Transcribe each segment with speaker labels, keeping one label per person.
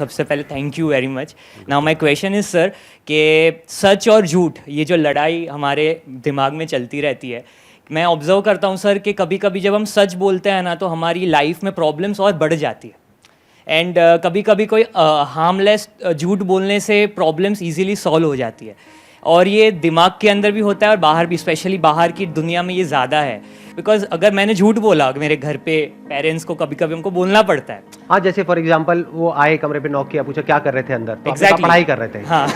Speaker 1: सबसे पहले thank you very much. Now my question is sir कि सच और झूठ ये जो लड़ाई हमारे दिमाग में चलती रहती है, मैं ऑब्जर्व करता हूँ सर कि कभी कभी जब हम सच बोलते हैं ना तो हमारी लाइफ में प्रॉब्लम्स और बढ़ जाती है। एंड कभी कभी कोई हार्मलेस झूठ बोलने से प्रॉब्लम्स इजीली सॉल्व हो जाती है। और ये दिमाग के अंदर भी होता है और बाहर भी, स्पेशली बाहर की दुनिया में ये ज़्यादा है। बिकॉज अगर मैंने झूठ बोला मेरे घर पे पेरेंट्स को कभी कभी उनको बोलना पड़ता है।
Speaker 2: हाँ, जैसे फॉर एग्जांपल वो आए कमरे पे, नॉक किया, पूछा क्या कर रहे थे अंदर, तो
Speaker 1: Exactly.
Speaker 2: पढ़ाई कर रहे थे।
Speaker 1: हाँ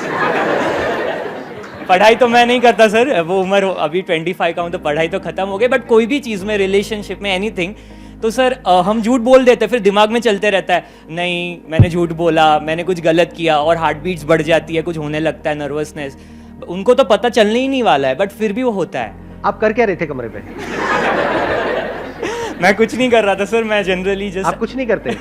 Speaker 1: पढ़ाई तो मैं नहीं करता सर, वो उम्र अभी 25 का हूँ तो पढ़ाई तो खत्म हो गई। बट कोई भी चीज़ में, रिलेशनशिप में, एनीथिंग, तो सर हम झूठ बोल देते हैं, फिर दिमाग में चलते रहता है नहीं मैंने झूठ बोला, मैंने कुछ गलत किया, और हार्ट बीट्स बढ़ जाती है, कुछ होने लगता है, नर्वसनेस। उनको तो पता चलने ही नहीं वाला है बट फिर भी वो होता है।
Speaker 2: आप कर क्या रहे थे कमरे पे?
Speaker 1: मैं कुछ नहीं कर रहा था सर, मैं जनरली जस्ट।
Speaker 2: आप कुछ नहीं करते?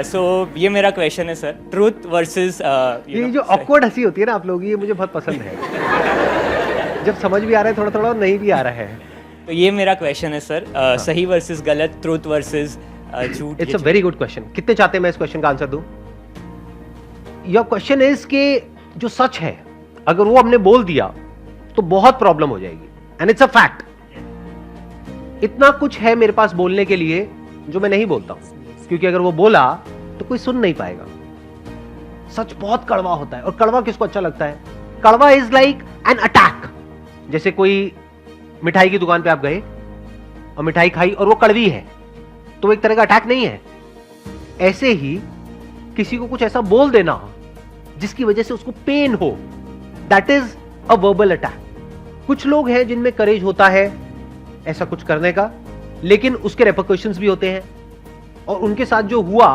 Speaker 1: सो ये मेरा क्वेश्चन है सर, ट्रूथ वर्सेस
Speaker 2: ये जो ऑकवर्ड हंसी होती है ना आप लोगों की, ये मुझे बहुत पसंद है। जब समझ भी आ रहा है थोड़ा थोड़ा, नहीं भी आ रहा है।
Speaker 1: तो ये मेरा क्वेश्चन है सर, सही वर्सेस गलत, ट्रूथ वर्सेस झूठ।
Speaker 2: It's a very good question. कितने चाहते हैं मैं इस क्वेश्चन का आंसर दूं? योर क्वेश्चन इज कि जो सच है अगर वो हमने बोल दिया तो बहुत प्रॉब्लम हो जाएगी, एंड इट्स अ फैक्ट। इतना कुछ है मेरे पास बोलने के लिए जो मैं नहीं बोलता हूं, क्योंकि अगर वो बोला तो कोई सुन नहीं पाएगा। सच बहुत कड़वा होता है, और कड़वा किसको अच्छा लगता है? कड़वा इज लाइक एन अटैक। जैसे कोई मिठाई की दुकान पे आप गए और मिठाई खाई और वो कड़वी है, तो वो एक तरह का अटैक नहीं है। ऐसे ही किसी को कुछ ऐसा बोल देना जिसकी वजह से उसको पेन हो, that is a verbal attack. कुछ लोग हैं जिनमें करेज होता है ऐसा कुछ करने का, लेकिन उसके रेपरकशंस भी होते हैं, और उनके साथ जो हुआ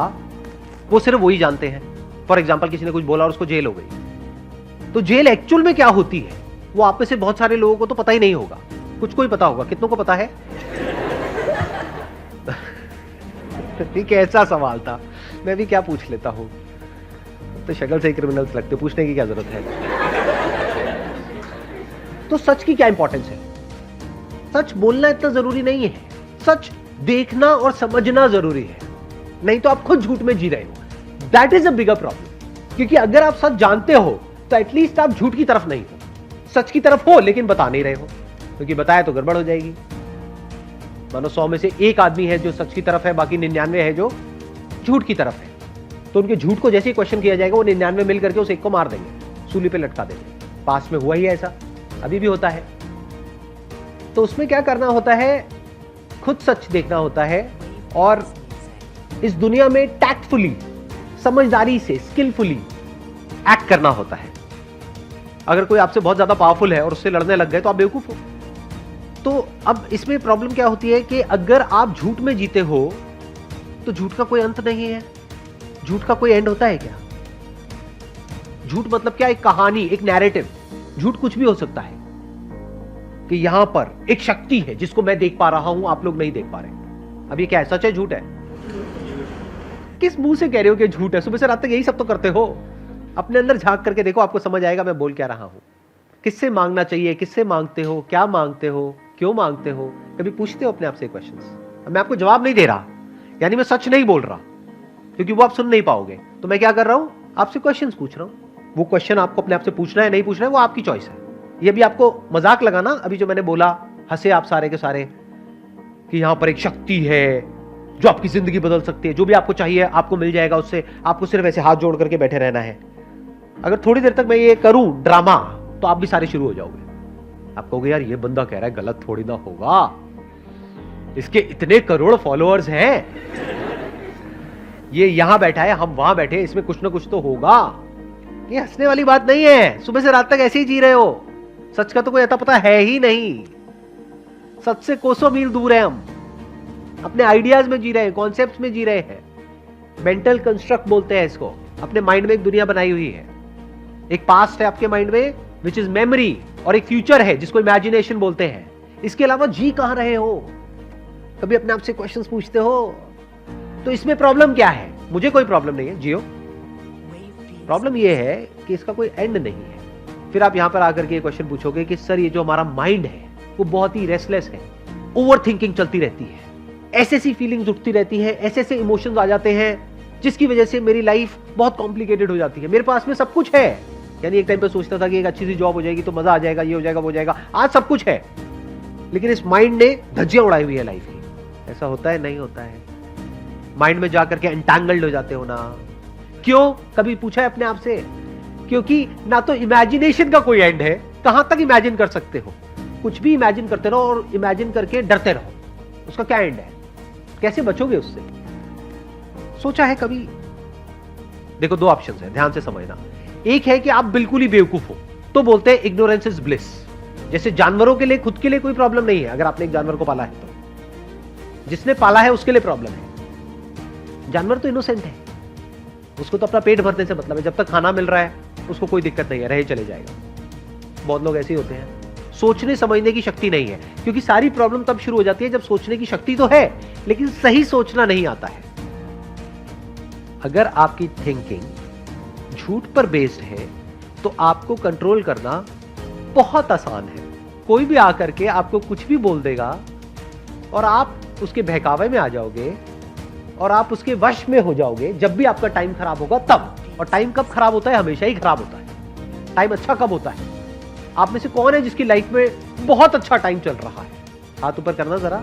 Speaker 2: वो सिर्फ वही जानते हैं। फॉर एग्जाम्पल किसी ने कुछ बोला और उसको जेल हो गई, तो जेल एक्चुअल में क्या होती है वो आप में से बहुत सारे लोगों को तो पता ही नहीं होगा। कुछ को ही पता होगा, कितनों को पता है? ठीक है, ऐसा सवाल था, मैं भी क्या पूछ लेता हूं। तो शक्ल से ही क्रिमिनल्स लगते, पूछने की क्या जरूरत है? तो सच की क्या इंपॉर्टेंस है? सच बोलना इतना जरूरी नहीं है, सच देखना और समझना जरूरी है। नहीं तो आप खुद झूठ में जी रहे हो, that is a bigger problem. क्योंकि अगर आप सच जानते हो तो एटलीस्ट आप झूठ की तरफ नहीं हो, सच की तरफ हो, लेकिन बता नहीं रहे हो, क्योंकि बताया तो गड़बड़ हो जाएगी। मानो 100 में से एक आदमी है जो सच की तरफ है, बाकी 99 है जो झूठ की तरफ है। तो उनके झूठ को जैसे ही क्वेश्चन किया जाएगा वो 99 मिल करके उस एक को मार देंगे, सूली पे लटका देंगे। पास में हुआ ही ऐसा, अभी भी होता है। तो उसमें क्या करना होता है? खुद सच देखना होता है, और इस दुनिया में टैक्टफुली, समझदारी से, स्किलफुली एक्ट करना होता है। अगर कोई आपसे बहुत ज्यादा पावरफुल है और उससे लड़ने लग गए तो आप बेवकूफ हो। तो अब इसमें प्रॉब्लम क्या होती है कि अगर आप झूठ में जीते हो तो झूठ का कोई अंत नहीं है। झूठ का कोई एंड होता है क्या? झूठ मतलब क्या? एक कहानी, एक नैरेटिव। झूठ कुछ भी हो सकता है कि यहां पर एक शक्ति है जिसको मैं देख पा रहा हूं, आप लोग नहीं देख पा रहे। अब ये क्या है? सच है, झूठ है? किस मुंह से कह रहे हो कि झूठ है? सुबह से रात तक यही सब तो करते हो। अपने अंदर झांक करके देखो, आपको समझ आएगा मैं बोल क्या रहा हूं। किससे मांगना चाहिए, किससे मांगते हो, क्या मांगते हो, क्यों मांगते हो? कभी पूछते हो अपने आप से क्वेश्चंस? मैं आपको जवाब नहीं दे रहा, यानी मैं सच नहीं बोल रहा, क्योंकि वो आप सुन नहीं पाओगे। तो मैं क्या कर रहा हूं? आपसे क्वेश्चंस पूछ रहा हूं। वो क्वेश्चन आपको अपने आप से पूछना है, नहीं पूछना है, वो आपकी चॉइस है। ये भी आपको मजाक लगाना, अभी जो मैंने बोला, हंसे आप सारे के सारे कि यहां पर एक शक्ति है जो आपकी जिंदगी बदल सकती है, जो भी आपको चाहिए आपको मिल जाएगा उससे, आपको सिर्फ ऐसे हाथ जोड़ करके बैठे रहना है। अगर थोड़ी देर तक मैं ये करूं ड्रामा, तो आप भी सारे शुरू हो जाओगे। आप कहोगे यार ये बंदा कह रहा है, गलत थोड़ी ना होगा, इसके इतने करोड़ फॉलोअर्स हैं, ये यहां बैठा है, हम वहां बैठे, इसमें कुछ ना कुछ तो होगा। ये हंसने वाली बात नहीं है। सुबह से रात तक ऐसे ही जी रहे हो, सच का तो कोई अता पता है ही नहीं। सच से कोसों मील दूर है हम, अपने आइडियाज में जी रहे हैं, कॉन्सेप्ट्स में जी रहे हैं। मेंटल कंस्ट्रक्ट बोलते हैं इसको। अपने माइंड में एक दुनिया बनाई हुई है, एक पास्ट है आपके माइंड में विच इज मेमोरी, और एक फ्यूचर है जिसको इमेजिनेशन बोलते हैं। इसके अलावा जी कहां रहे हो? कभी अपने आप से क्वेश्चंस पूछते हो? तो इसमें प्रॉब्लम क्या है? मुझे कोई प्रॉब्लम नहीं है, जियो। प्रॉब्लम यह है कि इसका कोई एंड नहीं है। फिर आप यहां पर आकर के क्वेश्चन पूछोगे कि सर ये जो हमारा माइंड है वो बहुत ही रेस्टलेस है, ओवर थिंकिंग चलती रहती है, ऐसी फीलिंग्स उठती रहती है, ऐसे इमोशंस आ जाते हैं जिसकी वजह से मेरी लाइफ बहुत कॉम्प्लिकेटेड हो जाती है। मेरे पास में सब कुछ है, यानी एक टाइम पे सोचता था कि एक अच्छी सी जॉब हो जाएगी तो मजा आ जाएगा, ये हो जाएगा, वो हो जाएगा, आज सब कुछ है, लेकिन इस माइंड ने धज्जियां उड़ाई हुई है लाइफ की। ऐसा होता है? नहीं होता है। माइंड में जाकर के एंटैंगल्ड हो जाते हो ना। क्यों? कभी पूछा है अपने आप से? क्योंकि ना तो इमेजिनेशन का कोई एंड है, कहां तक इमेजिन कर सकते हो? कुछ भी इमेजिन करते रहो और इमेजिन करके डरते रहो, उसका क्या एंड है? कैसे बचोगे उससे? सोचा है कभी? देखो, दो ऑप्शंस है, ध्यान से समझना। एक है कि आप बिल्कुल ही बेवकूफ हो, तो बोलते हैं इग्नोरेंस इज ब्लिस। जैसे जानवरों के लिए, खुद के लिए कोई प्रॉब्लम नहीं है अगर आपने एक जानवर को पाला है तो, जिसने पाला है उसके लिए प्रॉब्लम है। जानवर तो इनोसेंट है, उसको तो अपना पेट भरने से मतलब है, जब तक खाना मिल रहा है उसको कोई दिक्कत नहीं है, रहे चले जाएगा। बहुत लोग ऐसे ही होते हैं, सोचने समझने की शक्ति नहीं है, क्योंकि सारी प्रॉब्लम तब शुरू हो जाती है जब सोचने की शक्ति तो है लेकिन सही सोचना नहीं आता है। अगर आपकी थिंकिंग झूठ पर बेस्ड है तो आपको कंट्रोल करना बहुत आसान है। कोई भी आकर के आपको कुछ भी बोल देगा और आप उसके बहकावे में आ जाओगे और आप उसके वश में हो जाओगे। जब भी आपका टाइम खराब होगा तब, और टाइम कब खराब होता है? हमेशा ही खराब होता है। टाइम अच्छा कब होता है? आप में से कौन है जिसकी लाइफ में बहुत अच्छा टाइम चल रहा है? हाथ ऊपर करना जरा।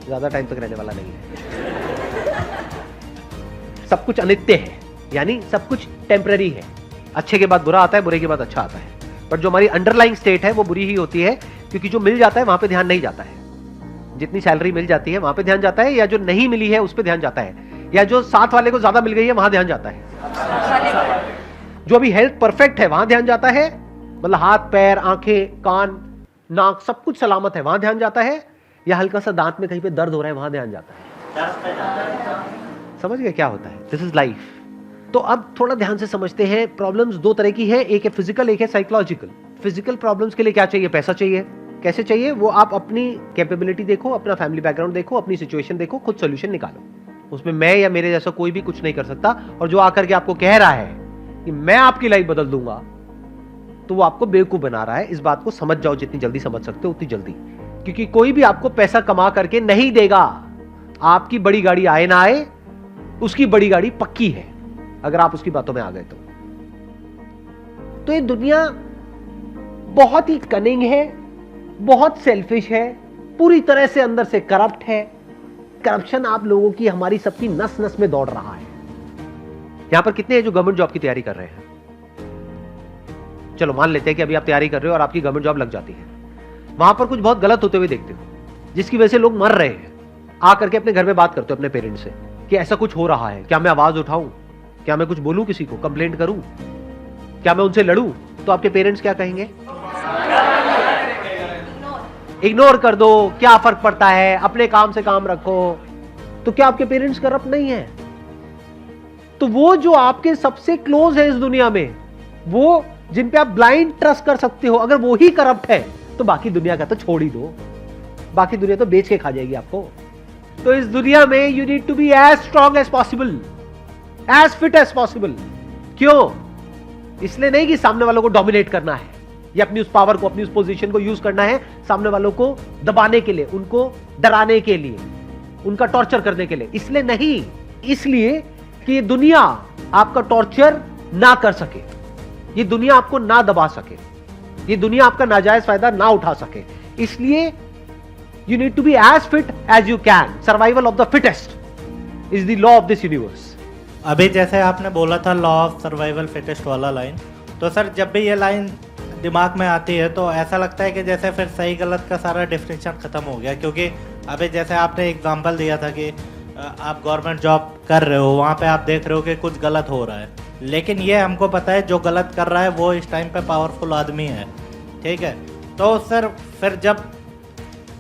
Speaker 2: ज्यादा टाइम तक रहने वाला नहीं है। सब कुछ अनित्य है, यानी सब कुछ टेम्पररी है। अच्छे के बाद बुरा आता है, बुरे के बाद अच्छा आता है। पर जो हमारी अंडरलाइंग स्टेट है वो बुरी ही होती है, क्योंकि जो मिल जाता है वहां पे ध्यान नहीं जाता है। जितनी सैलरी मिल जाती है वहां पे ध्यान जाता है, या जो नहीं मिली है उस पे ध्यान जाता है, या जो साथ वाले को ज्यादा मिल गई है वहां ध्यान जाता है। जो अभी हेल्थ परफेक्ट है वहां ध्यान जाता है, मतलब हाथ पैर आंखें कान नाक सब कुछ सलामत है वहां ध्यान जाता है, या हल्का सा दांत में कहीं पे दर्द हो रहा है वहां ध्यान जाता है। समझ गए क्या होता है? This is life. तो अब थोड़ा ध्यान से समझते हैं। प्रॉब्लम्स दो तरह की है, एक है फिजिकल, एक है साइकोलॉजिकल। फिजिकल प्रॉब्लम्स के लिए क्या चाहिए? पैसा चाहिए। कैसे चाहिए? वो आप अपनी कैपेबिलिटी देखो, अपना फैमिली बैकग्राउंड देखो, अपनी सिचुएशन देखो, खुद सोल्यूशन निकालो। उसमें मैं या मेरे जैसा कोई भी कुछ नहीं कर सकता। और जो आकर के आपको कह रहा है कि मैं आपकी लाइफ बदल दूंगा, तो वो आपको बेवकूफ बना रहा है। इस बात को समझ जाओ, जितनी जल्दी समझ सकते हो उतनी जल्दी, क्योंकि कोई भी आपको पैसा कमा करके नहीं देगा। आपकी बड़ी गाड़ी आए ना आए, उसकी बड़ी गाड़ी पक्की है अगर आप उसकी बातों में आ गए तो ये दुनिया बहुत ही कनिंग है, बहुत सेल्फिश है, पूरी तरह से अंदर से करप्ट है। करप्शन आप लोगों की, हमारी सबकी नस नस में दौड़ रहा है। यहां पर कितने हैं जो गवर्नमेंट जॉब की तैयारी कर रहे हैं? चलो मान लेते हैं कि अभी आप तैयारी कर रहे हो और आपकी गवर्नमेंट जॉब लग जाती है। वहां पर कुछ बहुत गलत होते हुए देखते हो, जिसकी वजह से लोग मर रहे हैं। आकर के अपने घर में बात करते हो अपने पेरेंट्स से कि ऐसा कुछ हो रहा है, क्या मैं आवाज उठाऊं? क्या मैं कुछ बोलूं, किसी को कंप्लेंट करूं? क्या मैं उनसे लड़ूं? तो आपके पेरेंट्स क्या कहेंगे? इग्नोर कर दो, क्या फर्क पड़ता है, अपने काम से काम रखो। तो क्या आपके पेरेंट्स करप्ट नहीं है? तो वो जो आपके सबसे क्लोज है इस दुनिया में, वो जिन पे आप ब्लाइंड ट्रस्ट कर सकते हो, अगर वो ही करप्ट है तो बाकी दुनिया का तो छोड़ ही दो। बाकी दुनिया तो बेच के खा जाएगी आपको। तो इस दुनिया में you need to be as strong as possible, as fit as possible. क्यों? इसलिए नहीं कि सामने वालों को डोमिनेट करना है या अपनी उस पावर को, अपनी उस पोजीशन को यूज करना है सामने वालों को दबाने के लिए, उनको डराने के लिए, उनका टॉर्चर करने के लिए। इसलिए नहीं, इसलिए कि ये दुनिया आपका टॉर्चर ना कर सके, ये दुनिया आपको ना दबा सके, ये दुनिया आपका नाजायज फायदा ना उठा सके। इसलिए you need to be as fit as you can. Survival of the fittest is the law of this universe.
Speaker 3: अभी जैसे आपने बोला था लॉ ऑफ सर्वाइवल फिटेस्ट वाला लाइन, तो सर जब भी ये लाइन दिमाग में आती है तो ऐसा लगता है कि जैसे फिर सही गलत का सारा डिफरेंशियल ख़त्म हो गया। क्योंकि अभी जैसे आपने एग्जांपल दिया था कि आप गवर्नमेंट जॉब कर रहे हो, वहाँ पे आप देख रहे हो कि कुछ गलत हो रहा है, लेकिन ये हमको पता है जो गलत कर रहा है वो इस टाइम पे पावरफुल आदमी है, ठीक है। तो सर फिर जब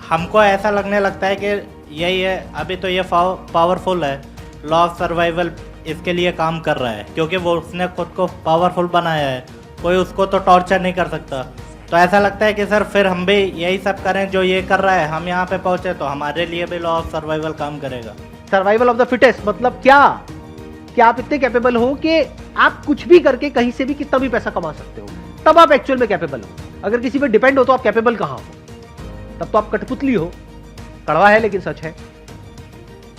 Speaker 3: हमको ऐसा लगने लगता है कि यही है, अभी तो ये पावरफुल है, लॉ ऑफ सर्वाइवल इसके लिए काम कर रहा है क्योंकि वो उसने खुद को पावरफुल बनाया है, कोई उसको तो टॉर्चर नहीं कर सकता। तो ऐसा लगता है कि सर फिर हम भी यही सब करें जो ये कर रहा है, हम यहाँ पे पहुँचे तो हमारे लिए भी लॉ ऑफ सर्वाइवल काम करेगा।
Speaker 2: सर्वाइवल ऑफ द फिटेस्ट मतलब क्या? कि आप इतने कैपेबल हो कि आप कुछ भी करके कहीं से भी कितना भी पैसा कमा सकते हो, तब आप एक्चुअल में कैपेबल हो। अगर किसी पे डिपेंड हो तो आप कैपेबल कहाँ हो? तब तो आप कठपुतली हो। कड़वा है लेकिन सच है।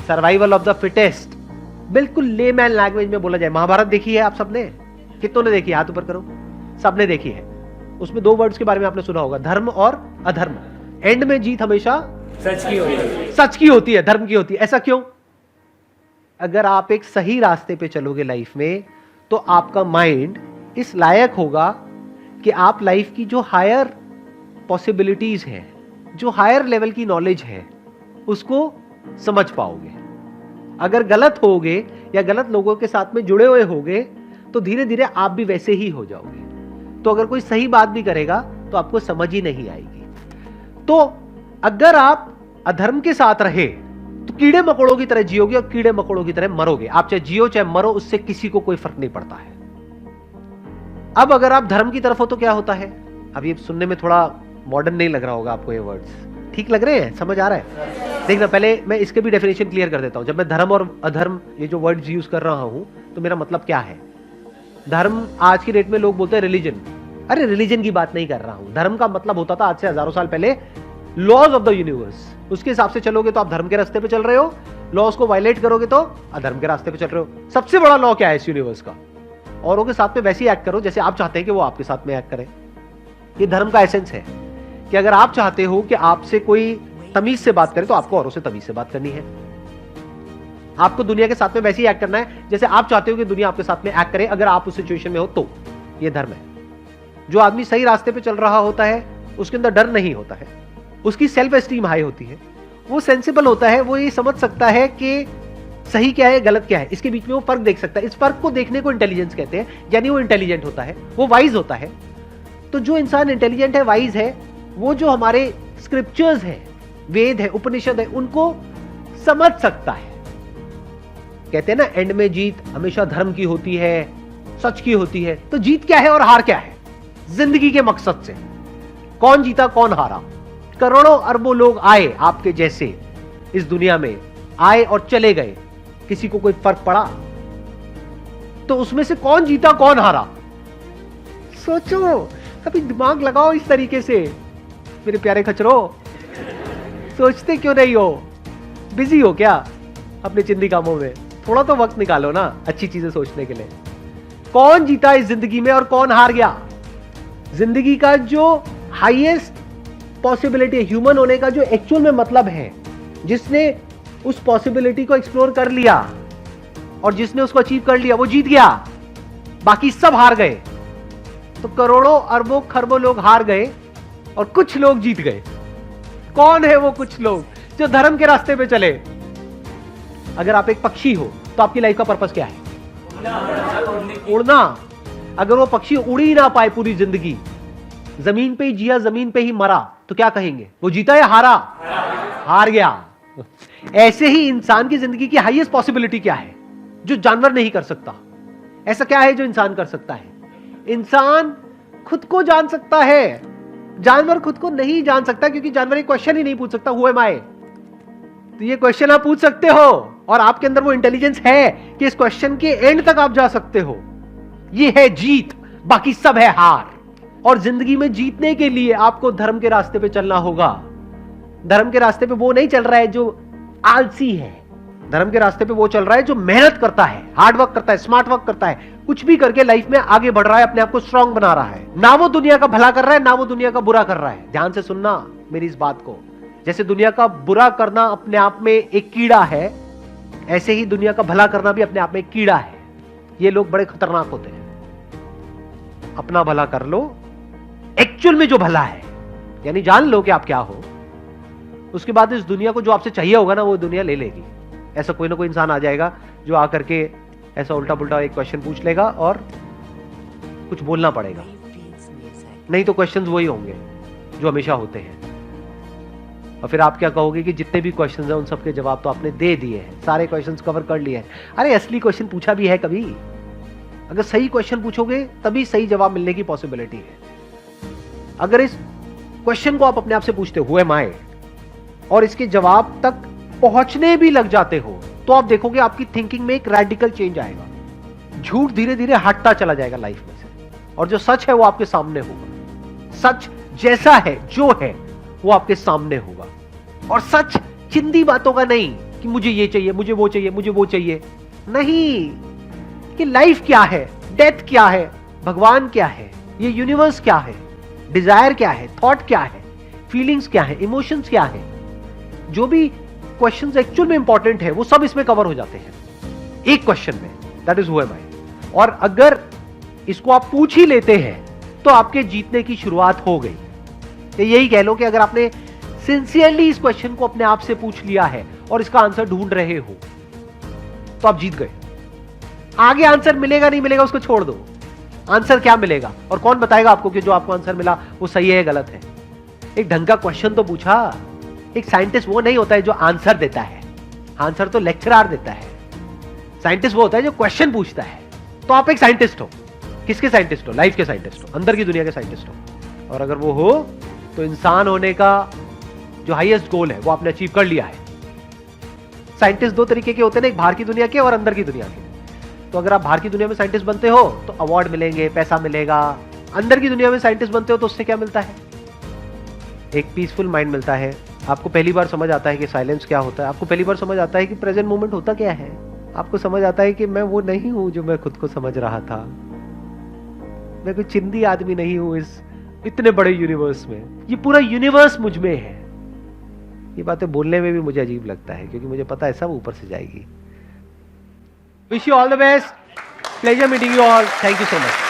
Speaker 2: सर्वाइवल ऑफ द फिटेस्ट बिल्कुल लेमैन लैंग्वेज में बोला जाए, महाभारत देखी है आप सबने? कितनों ने देखी है? हाथ ऊपर करो। सबने देखी है। उसमें दो वर्ड्स के बारे में आपने सुना होगा, धर्म और अधर्म। एंड में जीत हमेशा
Speaker 1: सच की होती है।
Speaker 2: सच की होती है, धर्म की होती है। ऐसा क्यों? अगर आप एक सही रास्ते पे चलोगे लाइफ में, तो आपका माइंड इस लायक होगा कि आप लाइफ की जो हायर पॉसिबिलिटीज हैं, जो हायर लेवल की नॉलेज है, उसको समझ पाओगे। अगर गलत होगे या गलत लोगों के साथ में जुड़े हुए होगे, तो धीरे धीरे आप भी वैसे ही हो जाओगे। तो अगर कोई सही बात भी करेगा तो आपको समझ ही नहीं आएगी। तो अगर आप अधर्म के साथ रहे तो कीड़े मकोड़ों की तरह जियोगे और कीड़े मकोड़ों की तरह मरोगे। आप चाहे जियो चाहे मरो, उससे किसी को कोई फर्क नहीं पड़ता है। अब अगर आप धर्म की तरफ हो तो क्या होता है? अब ये सुनने में थोड़ा मॉडर्न नहीं लग रहा होगा आपको, ये वर्ड्स ठीक लग रहे हैं? समझ आ रहा है? देखना, पहले मैं इसके भी डेफिनेशन क्लियर कर देता हूं। जब मैं धर्म और अधर्म ये जो वर्ड्स यूज कर रहा हूं, तो मेरा मतलब क्या है? धर्म आज की डेट में लोग बोलते हैं रिलीजन। अरे रिलीजन की बात नहीं कर रहा हूं। धर्म का मतलब होता था आज से हजारों साल पहले लॉज ऑफ द यूनिवर्स। उसके हिसाब से चलोगे तो आप धर्म के रास्ते पे चल रहे हो, लॉज को वायलेट करोगे तो अधर्म के रास्ते पे चल रहे हो। सबसे बड़ा लॉ क्या है इस यूनिवर्स का? औरों के साथ में वैसे ही एक्ट करो जैसे आप चाहते हैं कि वो आपके साथ में एक्ट करें। ये धर्म का एसेंस है कि अगर आप चाहते हो कि आपसे कोई तमीज से बात करे, तो आपको औरों से तमीज से बात करनी है। आपको दुनिया के साथ में वैसे ही एक्ट करना है जैसे आप चाहते हो कि दुनिया आपके साथ में एक्ट करे, अगर आप उस सिचुएशन में हो तो। ये धर्म है। जो आदमी सही रास्ते पे चल रहा होता है, उसके अंदर डर नहीं होता है, उसकी सेल्फ एस्टीम हाई होती है, वो सेंसिबल होता है, वो ये समझ सकता है कि सही क्या है गलत क्या है, इसके बीच में वो फर्क देख सकता है। इस फर्क को देखने को इंटेलिजेंस कहते हैं, यानी वो इंटेलिजेंट होता है, वो वाइज होता है। तो जो इंसान इंटेलिजेंट है, वाइज है, वो जो हमारे स्क्रिप्चर्स है, वेद है, उपनिषद है, उनको समझ सकता है। कहते हैं ना, एंड में जीत हमेशा धर्म की होती है, सच की होती है। तो जीत क्या है और हार क्या है जिंदगी के मकसद से? कौन जीता कौन हारा? करोड़ों अरबों लोग आए आपके जैसे इस दुनिया में, आए और चले गए, किसी को कोई फर्क पड़ा? तो उसमें से कौन जीता कौन हारा? सोचो, कभी दिमाग लगाओ इस तरीके से मेरे प्यारे खचरो। सोचते क्यों नहीं हो? बिजी हो क्या अपने चिंदी कामों में? थोड़ा तो वक्त निकालो ना अच्छी चीजें सोचने के लिए। कौन जीता इस जिंदगी में और कौन हार गया? जिंदगी का जो हाईएस्ट पॉसिबिलिटी, ह्यूमन होने का जो एक्चुअल में मतलब है, जिसने उस पॉसिबिलिटी को एक्सप्लोर कर लिया और जिसने उसको अचीव कर लिया, वो जीत गया, बाकी सब हार गए। तो करोड़ों अरबों खरबों लोग हार गए और कुछ लोग जीत गए। कौन है वो कुछ लोग जो धर्म के रास्ते पे चले? अगर आप एक पक्षी हो तो आपकी लाइफ का पर्पस क्या है? उड़ना। अगर वो पक्षी उड़ ही ना पाए पूरी जिंदगी, जमीन पे ही जिया जमीन पे ही मरा, तो क्या कहेंगे? वो जीता या हारा? हार गया। ऐसे ही इंसान की जिंदगी की हाईएस्ट पॉसिबिलिटी क्या है जो जानवर नहीं कर सकता? ऐसा क्या है जो इंसान कर सकता है? इंसान खुद को जान सकता है, जानवर खुद को नहीं जान सकता, क्योंकि जानवर एक क्वेश्चन ही नहीं पूछ सकता, हु एम आई। तो ये क्वेश्चन आप पूछ सकते हो और आपके अंदर वो इंटेलिजेंस है कि इस क्वेश्चन के एंड तक आप जा सकते हो। ये है जीत, बाकी सब है हार। और जिंदगी में जीतने के लिए आपको धर्म के रास्ते पे चलना होगा। धर्म के रास्ते पे वो नहीं चल रहा है जो आलसी है, धर्म के रास्ते पे वो चल रहा है जो मेहनत करता है, हार्ड वर्क करता है, स्मार्ट वर्क करता है, कुछ भी करके लाइफ में आगे बढ़ रहा है, अपने आप को स्ट्रांग बना रहा है। ना वो दुनिया का भला कर रहा है, ना वो दुनिया का बुरा कर रहा है। ध्यान से सुनना मेरी इस बात को। जैसे दुनिया का बुरा करना अपने आप में एक कीड़ा है, ऐसे ही दुनिया का भला करना भी अपने आप में एक कीड़ा है। ये लोग बड़े खतरनाक होते हैं। अपना भला कर लो, एक्चुअल में जो भला है, यानी जान लो कि आप क्या हो। उसके बाद इस दुनिया को जो आपसे चाहिए होगा ना, वो दुनिया ले लेगी। ऐसा कोई ना कोई इंसान आ जाएगा जो आकर के ऐसा उल्टा पुल्टा एक क्वेश्चन पूछ लेगा और कुछ बोलना पड़ेगा, नहीं तो क्वेश्चंस वही होंगे जो हमेशा होते हैं। और फिर आप क्या कहोगे कि जितने भी क्वेश्चंस हैं उन सबके जवाब तो आपने दे दिए हैं, सारे क्वेश्चंस कवर कर लिए हैं। अरे असली क्वेश्चन पूछा भी है कभी? अगर सही क्वेश्चन पूछोगे तभी सही जवाब मिलने की पॉसिबिलिटी है। अगर इस क्वेश्चन को आप अपने आप से पूछते हो, हु एम आई, और इसके जवाब तक पहुंचने भी लग जाते हो, तो आप देखोगे आपकी थिंकिंग में एक रेडिकल चेंज आएगा। झूठ धीरे धीरे हटता चला जाएगा लाइफ में से, और जो सच है वो आपके सामने होगा। सच जैसा है, जो है, वो आपके सामने होगा। और सच चिंदी बातों का नहीं कि मुझे ये चाहिए, मुझे वो चाहिए, मुझे वो चाहिए। नहीं, कि लाइफ क्या है, डेथ क्या है, भगवान क्या है, ये यूनिवर्स क्या है, डिजायर क्या है, थॉट क्या है, फीलिंग्स क्या है, इमोशंस क्या है, जो भी क्वेश्चंस एक्चुअल में इंपॉर्टेंट है वो सब इसमें कवर हो जाते हैं एक क्वेश्चन में, दैट इज हु एम आई। और अगर इसको आप पूछ ही लेते हैं तो आपके जीतने की शुरुआत हो गई। तो यही कह लो कि अगर आपने सिंसियरली इस क्वेश्चन को अपने आप से पूछ लिया है और इसका आंसर ढूंढ रहे हो तो आप जीत गए। आगे आंसर मिलेगा नहीं मिलेगा उसको छोड़ दो, आंसर क्या मिलेगा और कौन बताएगा आपको कि जो आपको आंसर मिला वो सही है या गलत है। एक ढंग का क्वेश्चन तो पूछा। एक साइंटिस्ट वो नहीं होता है जो आंसर देता है, आंसर तो लेक्चरर देता है। साइंटिस्ट वो होता है जो क्वेश्चन पूछता है। तो आप एक साइंटिस्ट हो। किसके साइंटिस्ट हो? लाइफ के साइंटिस्ट हो, अंदर की दुनिया के साइंटिस्ट हो। और अगर वो हो तो इंसान होने का जो हाईएस्ट गोल है वो आपने अचीव कर लिया है। साइंटिस्ट दो तरीके के होते हैं ना, एक बाहर की दुनिया के और अंदर की दुनिया के। तो अगर आप बाहर की दुनिया में साइंटिस्ट बनते हो तो अवार्ड मिलेंगे, पैसा मिलेगा। अंदर की दुनिया में साइंटिस्ट बनते हो तो उससे क्या मिलता है? एक पीसफुल माइंड मिलता है। आपको पहली बार समझ आता है कि साइलेंस क्या होता है। आपको पहली बार समझ आता है कि प्रेजेंट मोमेंट होता क्या है। आपको समझ आता है कि मैं वो नहीं हूं जो मैं खुद को समझ रहा था। मैं कोई चिंदी आदमी नहीं हूं इस इतने बड़े यूनिवर्स में। ये पूरा यूनिवर्स मुझ में है। ये बातें बोलने में भी मुझे अजीब लगता है क्योंकि मुझे पता है सब ऊपर से जाएगी। Wish you all the best. Pleasure meeting you all. Thank you so much.